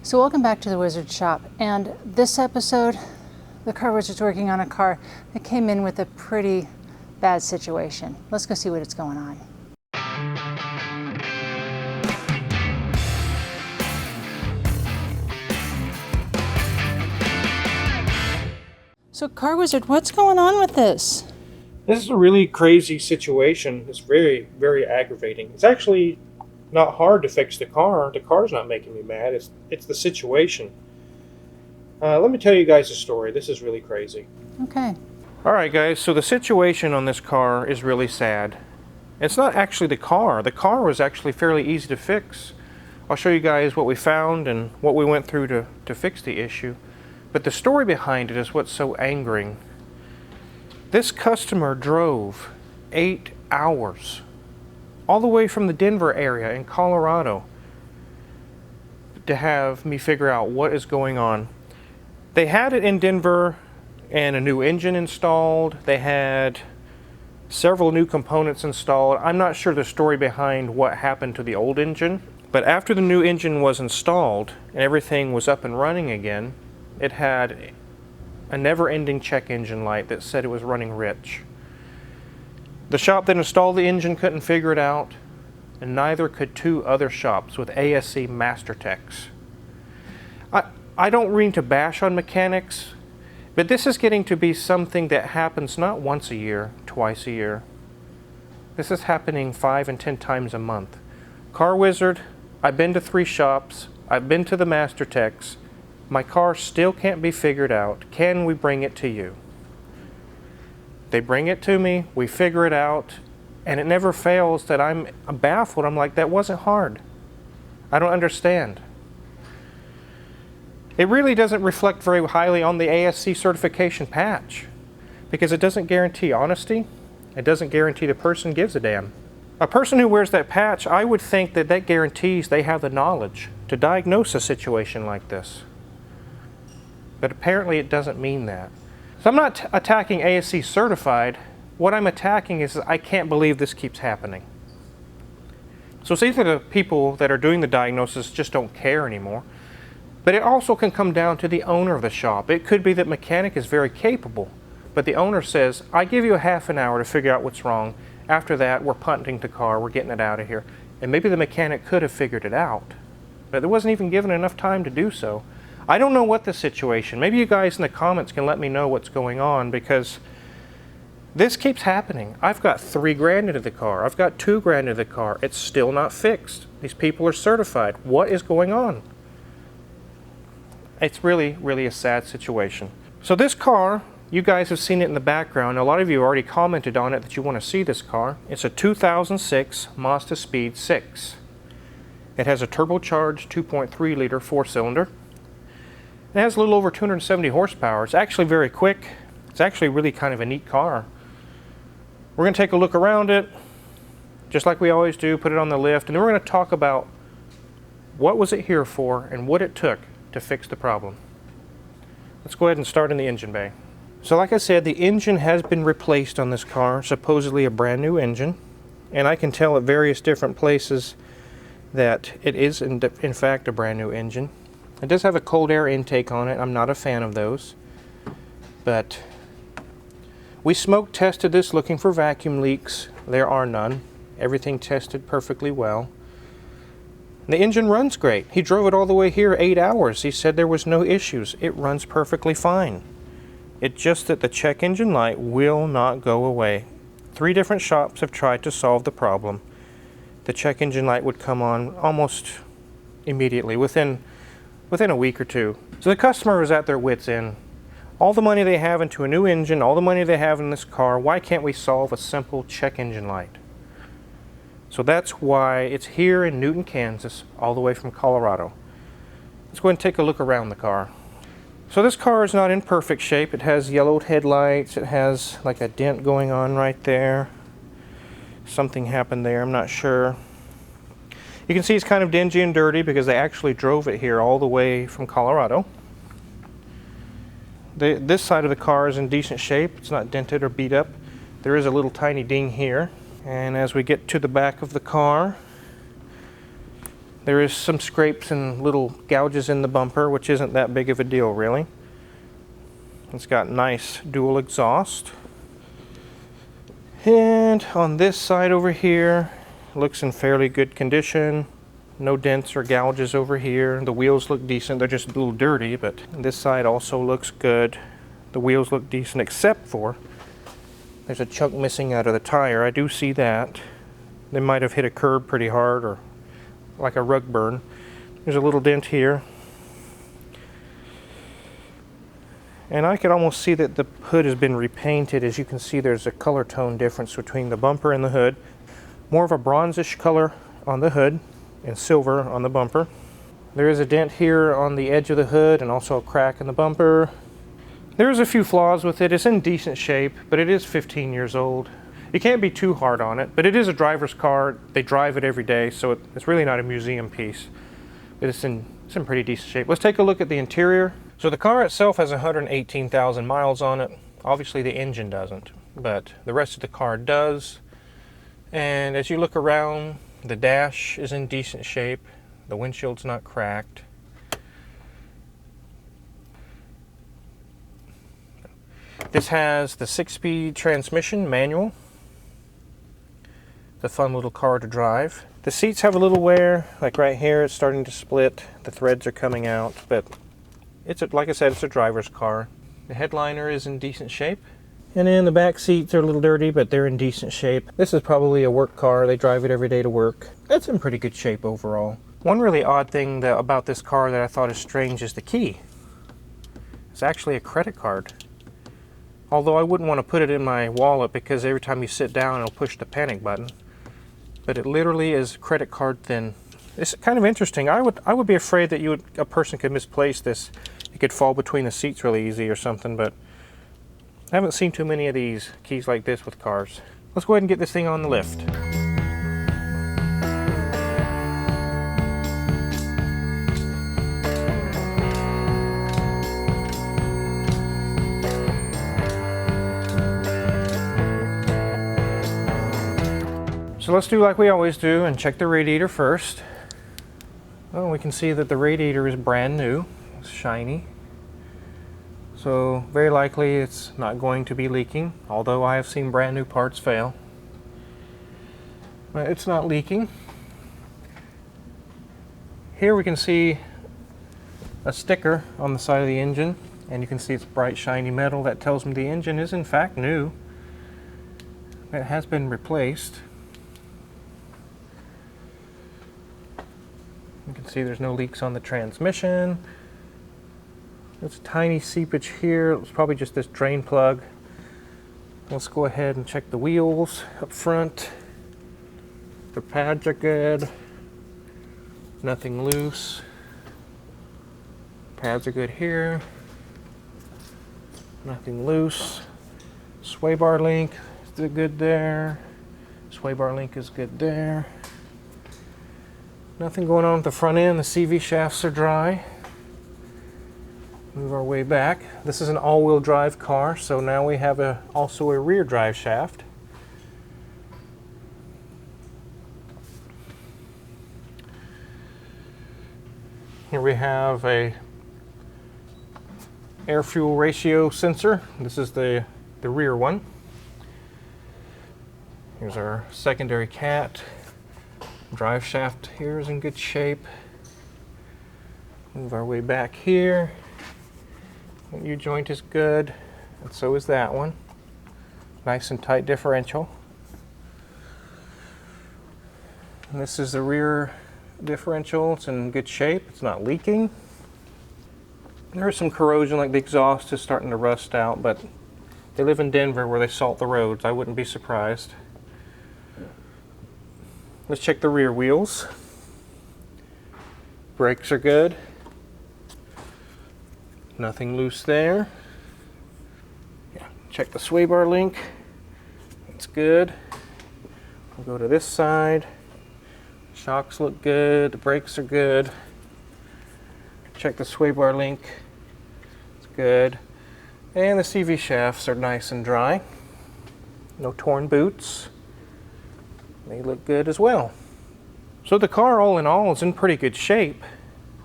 So welcome back to the Wizard Shop, and this episode the car wizard's working on a car that came in with a pretty bad situation. Let's go see what's going on. So car wizard, what's going on with this? This is a really crazy situation. It's very, very aggravating. It's actually not hard to fix the car. The car's not making me mad. It's the situation. Let me tell you guys a story. This is really crazy. Okay. Alright guys, so the situation on this car is really sad. It's not actually the car. The car was actually fairly easy to fix. I'll show you guys what we found and what we went through to fix the issue. But the story behind it is what's so angering. This customer drove 8 hours all the way from the Denver area in Colorado to have me figure out what is going on. They had it in Denver and a new engine installed. They had several new components installed. I'm not sure the story behind what happened to the old engine, but after the new engine was installed and everything was up and running again, it had a never-ending check engine light that said it was running rich. The shop that installed the engine couldn't figure it out, and neither could 2 other shops with ASC master techs. I don't mean to bash on mechanics, but this is getting to be something that happens not once a year, twice a year. This is happening 5 and 10 times a month. Car Wizard, I've been to 3 shops, I've been to the master techs. My car still can't be figured out. Can we bring it to you? They bring it to me, we figure it out, and it never fails that I'm baffled. I'm like, that wasn't hard. I don't understand. It really doesn't reflect very highly on the ASC certification patch because it doesn't guarantee honesty. It doesn't guarantee the person gives a damn. A person who wears that patch, I would think that that guarantees they have the knowledge to diagnose a situation like this. But apparently it doesn't mean that. So I'm not attacking ASC certified. What I'm attacking is I can't believe this keeps happening. So it's either the people that are doing the diagnosis just don't care anymore, but it also can come down to the owner of the shop. It could be that mechanic is very capable, but the owner says, I give you a half an hour to figure out what's wrong. After that, we're punting the car, we're getting it out of here. And maybe the mechanic could have figured it out, but it wasn't even given enough time to do so. I don't know what the situation. Maybe you guys in the comments can let me know what's going on because this keeps happening. I've got $3,000 into the car. I've got $2,000 into the car. It's still not fixed. These people are certified. What is going on? It's really, really a sad situation. So this car, you guys have seen it in the background. A lot of you already commented on it that you want to see this car. It's a 2006 Mazdaspeed 6. It has a turbocharged 2.3 liter 4-cylinder. It has a little over 270 horsepower. It's actually very quick. It's actually really kind of a neat car. We're going to take a look around it, just like we always do, put it on the lift, and then we're going to talk about what was it here for and what it took to fix the problem. Let's go ahead and start in the engine bay. So like I said, the engine has been replaced on this car, supposedly a brand new engine, and I can tell at various different places that it is in fact a brand new engine. It does have a cold air intake on it. I'm not a fan of those. But we smoke tested this looking for vacuum leaks. There are none. Everything tested perfectly well. The engine runs great. He drove it all the way here 8 hours. He said there was no issues. It runs perfectly fine. It's just that the check engine light will not go away. 3 different shops have tried to solve the problem. The check engine light would come on almost immediately, within a week or 2. So the customer is at their wits' end. All the money they have into a new engine, all the money they have in this car, why can't we solve a simple check engine light? So that's why it's here in Newton, Kansas, all the way from Colorado. Let's go ahead and take a look around the car. So this car is not in perfect shape. It has yellowed headlights. It has like a dent going on right there. Something happened there, I'm not sure. You can see it's kind of dingy and dirty because they actually drove it here all the way from Colorado. This side of the car is in decent shape. It's not dented or beat up. There is a little tiny ding here. And as we get to the back of the car, There is some scrapes and little gouges in the bumper, which isn't that big of a deal really. It's got nice dual exhaust. And on this side over here, looks in fairly good condition. No dents or gouges over here. The wheels look decent. They're just a little dirty, but this side also looks good. The wheels look decent, except for there's a chunk missing out of the tire. I do see that. They might have hit a curb pretty hard, or like a rug burn. There's a little dent here. And I could almost see that the hood has been repainted. As you can see, there's a color tone difference between the bumper and the hood. More of a bronzish color on the hood and silver on the bumper. There is a dent here on the edge of the hood and also a crack in the bumper. There's a few flaws with it. It's in decent shape, but it is 15 years old. You can't be too hard on it, but it is a driver's car. They drive it every day, so it's really not a museum piece. But it's in pretty decent shape. Let's take a look at the interior. So the car itself has 118,000 miles on it. Obviously the engine doesn't, but the rest of the car does. And as you look around, the dash is in decent shape. The windshield's not cracked. This has the 6-speed transmission manual. It's a fun little car to drive. The seats have a little wear, like right here it's starting to split. The threads are coming out, but like I said, it's a driver's car. The headliner is in decent shape. And then the back seats are a little dirty, but they're in decent shape. This is probably a work car. They drive it every day to work. It's in pretty good shape overall. One really odd thing about this car that I thought is strange is the key. It's actually a credit card. Although I wouldn't want to put it in my wallet because every time you sit down it'll push the panic button. But it literally is credit card thin. It's kind of interesting. I would be afraid that a person could misplace this. It could fall between the seats really easy or something, but I haven't seen too many of these keys like this with cars. Let's go ahead and get this thing on the lift. So let's do like we always do and check the radiator first. Well, we can see that the radiator is brand new. It's shiny. So very likely it's not going to be leaking, although I have seen brand new parts fail. But it's not leaking. Here we can see a sticker on the side of the engine, and you can see it's bright shiny metal. That tells me the engine is in fact new. It has been replaced. You can see there's no leaks on the transmission. There's a tiny seepage here. It was probably just this drain plug. Let's go ahead and check the wheels up front. The pads are good. Nothing loose. Pads are good here. Nothing loose. Sway bar link is good there. Sway bar link is good there. Nothing going on with the front end. The CV shafts are dry. Move our way back. This is an all-wheel drive car, so now we have also a rear drive shaft. Here we have a air-fuel ratio sensor. This is the rear one. Here's our secondary cat. Drive shaft here is in good shape. Move our way back here. The U-joint is good, and so is that one. Nice and tight differential. And this is the rear differential. It's in good shape. It's not leaking. There is some corrosion, like the exhaust is starting to rust out, but they live in Denver where they salt the roads. I wouldn't be surprised. Let's check the rear wheels. Brakes are good. Nothing loose there. Yeah, check the sway bar link. It's good. We'll go to this side. Shocks look good. The brakes are good. Check the sway bar link. It's good. And the CV shafts are nice and dry. No torn boots. They look good as well. So the car all in all is in pretty good shape,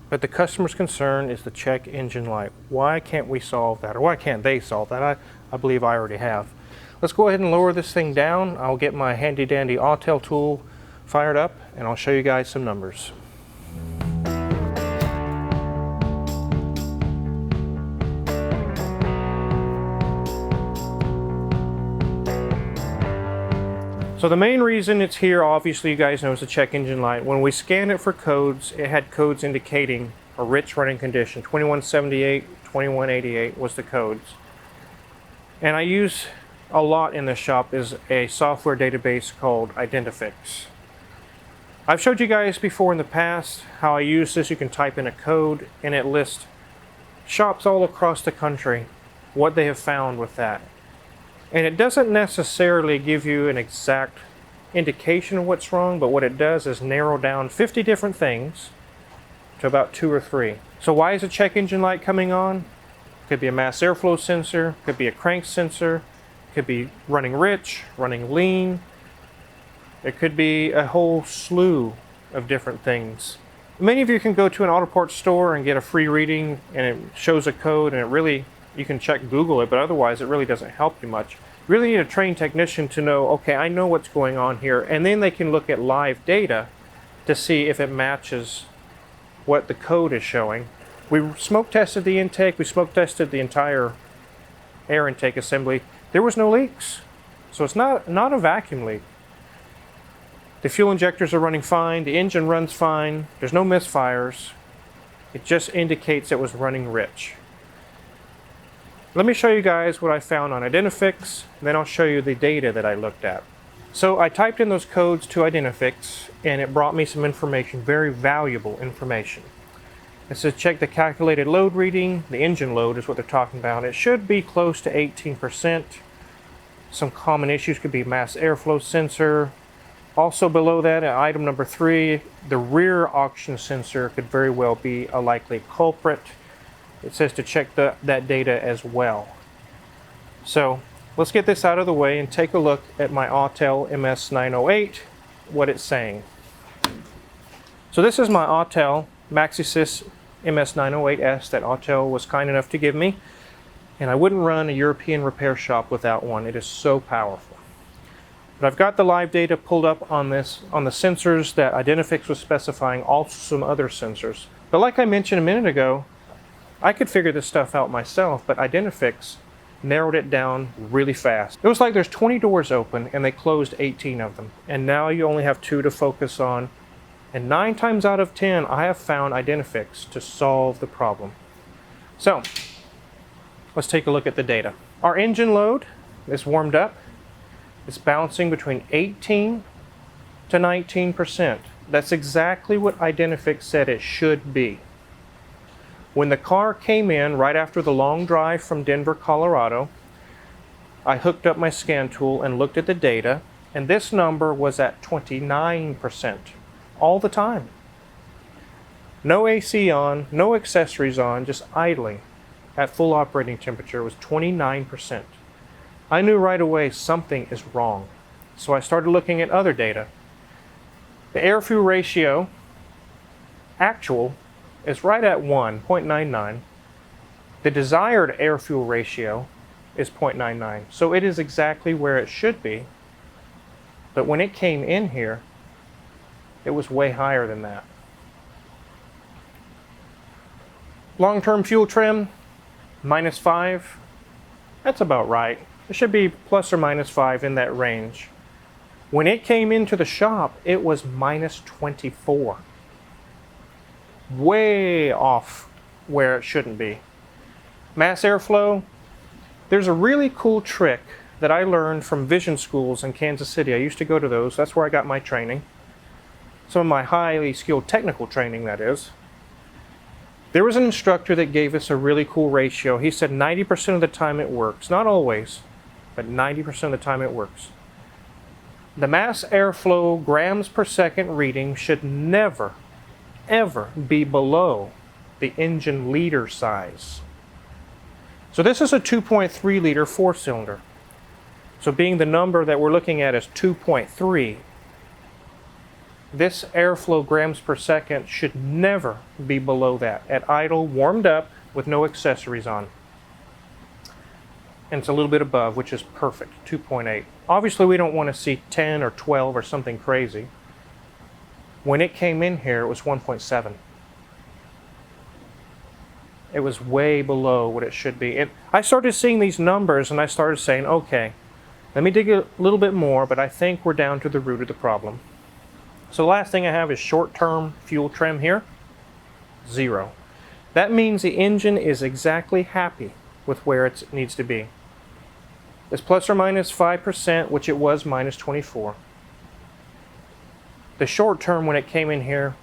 but the customer's concern is the check engine light. Why can't we solve that? Or why can't they solve that? I believe I already have. Let's go ahead and lower this thing down. I'll get my handy dandy Autel tool fired up and I'll show you guys some numbers. So the main reason it's here, obviously you guys know, is the check engine light. When we scanned it for codes, it had codes indicating a rich running condition. 2178, 2188 was the codes. And I use a lot in the shop is a software database called identifix. I've showed you guys before in the past how I use this. You can type in a code and it lists shops all across the country, what they have found with that. And it doesn't necessarily give you an exact indication of what's wrong, but what it does is narrow down 50 different things to about 2 or 3. So why is a check engine light coming on? Could be a mass airflow sensor, could be a crank sensor, could be running rich, running lean. It could be a whole slew of different things. Many of you can go to an auto parts store and get a free reading and it shows a code, and it really, you can check Google it, but otherwise it really doesn't help you much. You really need a trained technician to know, okay, I know what's going on here, and then they can look at live data to see if it matches what the code is showing. We smoke tested the intake, we smoke tested the entire air intake assembly. There was no leaks. So it's not a vacuum leak. The fuel injectors are running fine, the engine runs fine, there's no misfires. It just indicates it was running rich. Let me show you guys what I found on identifix, and then I'll show you the data that I looked at. So I typed in those codes to identifix and it brought me some information, very valuable information. It says check the calculated load reading. The engine load is what they're talking about. It should be close to 18%. Some common issues could be mass airflow sensor. Also below that, item number 3, the rear oxygen sensor could very well be a likely culprit. It says to check that data as well. So let's get this out of the way and take a look at my Autel MS908, what it's saying. So this is my Autel MaxiSys MS908S that Autel was kind enough to give me. And I wouldn't run a European repair shop without one. It is so powerful. But I've got the live data pulled up on this, on the sensors that identifix was specifying, also some other sensors. But like I mentioned a minute ago, I could figure this stuff out myself, but identifix narrowed it down really fast. It was like there's 20 doors open and they closed 18 of them. And now you only have 2 to focus on. And 9 times out of 10, I have found identifix to solve the problem. So let's take a look at the data. Our engine load is warmed up. It's bouncing between 18 to 19%. That's exactly what identifix said it should be. When the car came in right after the long drive from Denver, Colorado, I hooked up my scan tool and looked at the data, and this number was at 29% all the time. No AC on, no accessories on, just idling at full operating temperature was 29%. I knew right away something is wrong, so I started looking at other data. The air-fuel ratio, actual, is right at 1.99. The desired air-fuel ratio is 0.99, so it is exactly where it should be. But when it came in here, it was way higher than that. Long-term fuel trim, -5. That's about right. It should be plus or minus 5 in that range. When it came into the shop, it was -24. Way off where it shouldn't be. Mass airflow, there's a really cool trick that I learned from vision schools in Kansas City. I used to go to those. That's where I got my training. Some of my highly skilled technical training, that is. There was an instructor that gave us a really cool ratio. He said 90% of the time it works. Not always, but 90% of the time it works. The mass airflow grams per second reading should never, ever be below the engine liter size. So this is a 2.3 liter 4-cylinder. So being the number that we're looking at is 2.3, This airflow grams per second should never be below that. At idle, warmed up, with no accessories on. And it's a little bit above, which is perfect, 2.8. Obviously, we don't want to see 10 or 12 or something crazy. When it came in here, it was 1.7. It was way below what it should be. I started seeing these numbers and I started saying, okay, let me dig a little bit more, but I think we're down to the root of the problem. So the last thing I have is short-term fuel trim here, 0. That means the engine is exactly happy with where it needs to be. It's plus or minus 5%, which it was minus 24. The short term when it came in here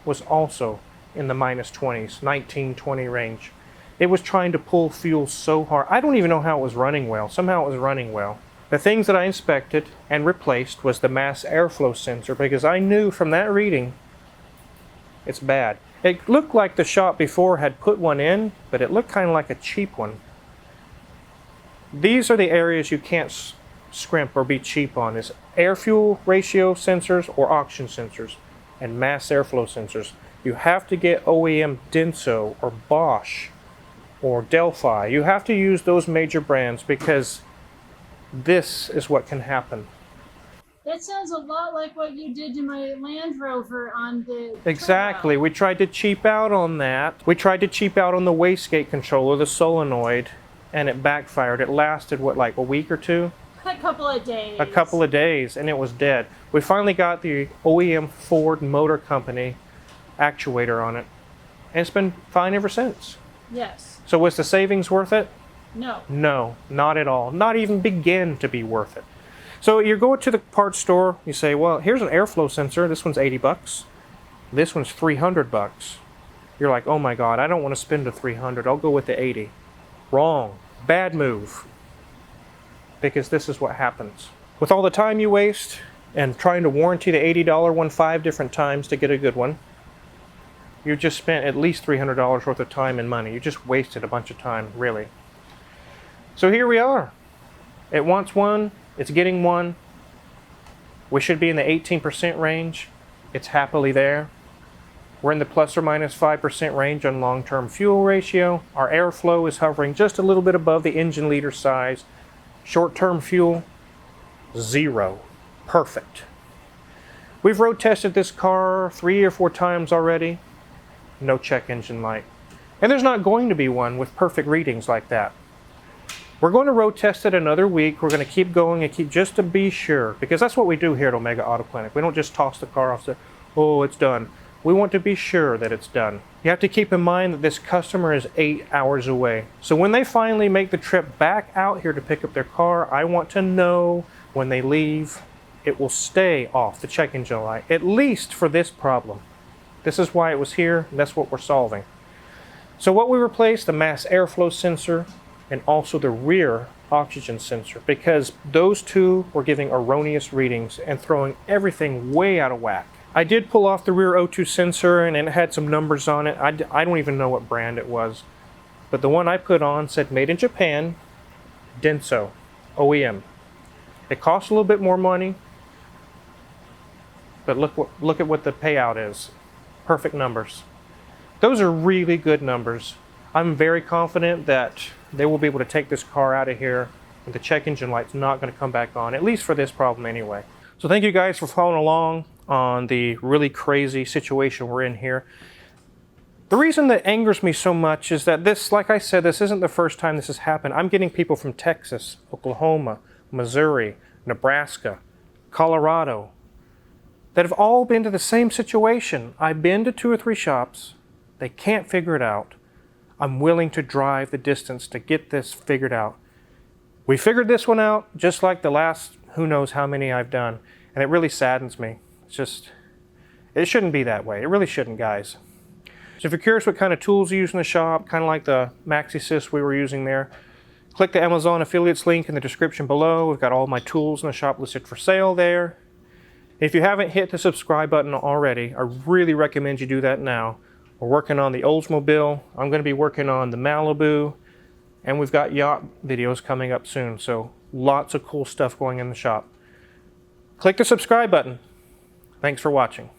was also in the minus 20s, 19, 20 range. It was trying to pull fuel so hard. I don't even know how it was running well. Somehow it was running well. The things that I inspected and replaced was the mass airflow sensor, because I knew from that reading it's bad. It looked like the shop before had put one in, but it looked kind of like a cheap one. These are the areas you can't scrimp or be cheap on, is air-fuel ratio sensors or oxygen sensors and mass airflow sensors. You have to get OEM Denso or Bosch or Delphi. You have to use those major brands because this is what can happen. That sounds a lot like what you did to my Land Rover on the Exactly. trail. We tried to cheap out on that. We tried to cheap out on the wastegate controller, the solenoid, and it backfired. It lasted, what, like a week or two? A couple of days. A couple of days, and it was dead. We finally got the OEM Ford Motor Company actuator on it, and it's been fine ever since. Yes. So was the savings worth it? No. No, not at all. Not even begin to be worth it. So you're going to the parts store, you say, well, here's an airflow sensor. This one's 80 bucks. This one's 300 bucks. You're like, oh my God, I don't want to spend the 300. I'll go with the 80. Wrong. Bad move. Because this is what happens. With all the time you waste and trying to warranty the $80 one 5 different times to get a good one, you just spent at least $300 worth of time and money. You just wasted a bunch of time, really. So here we are. It wants one. It's getting one. We should be in the 18% range. It's happily there. We're in the plus or minus 5% range on long-term fuel ratio. Our airflow is hovering just a little bit above the engine liter size. Short-term fuel, 0. Perfect. We've road tested this car 3 or 4 times already. No check engine light. And there's not going to be one with perfect readings like that. We're going to road test it another week. We're going to keep going and keep just to be sure, because that's what we do here at Omega Auto Clinic. We don't just toss the car off and say, oh, it's done. We want to be sure that it's done. You have to keep in mind that this customer is 8 hours away. So when they finally make the trip back out here to pick up their car, I want to know when they leave, it will stay off the check engine light, at least for this problem. This is why it was here, and that's what we're solving. So what we replaced, the mass airflow sensor and also the rear oxygen sensor, because those two were giving erroneous readings and throwing everything way out of whack. I did pull off the rear O2 sensor and it had some numbers on it. I don't even know what brand it was. But the one I put on said made in Japan, Denso, OEM. It costs a little bit more money, but look at what the payout is. Perfect numbers. Those are really good numbers. I'm very confident that they will be able to take this car out of here and the check engine light's not going to come back on, at least for this problem anyway. So thank you guys for following along on the really crazy situation we're in here. The reason that angers me so much is that this, like I said, this isn't the first time this has happened. I'm getting people from Texas, Oklahoma, Missouri, Nebraska, Colorado, that have all been to the same situation. I've been to 2 or 3 shops. They can't figure it out. I'm willing to drive the distance to get this figured out. We figured this one out just like the last who knows how many I've done, and it really saddens me. It's just, it shouldn't be that way. It really shouldn't, guys. So if you're curious what kind of tools you use in the shop, kind of like the MaxiSys we were using there, click the Amazon affiliates link in the description below. We've got all my tools in the shop listed for sale there. If you haven't hit the subscribe button already, I really recommend you do that now. We're working on the Oldsmobile. I'm going to be working on the Malibu, and we've got yacht videos coming up soon. So lots of cool stuff going in the shop. Click the subscribe button. Thanks for watching.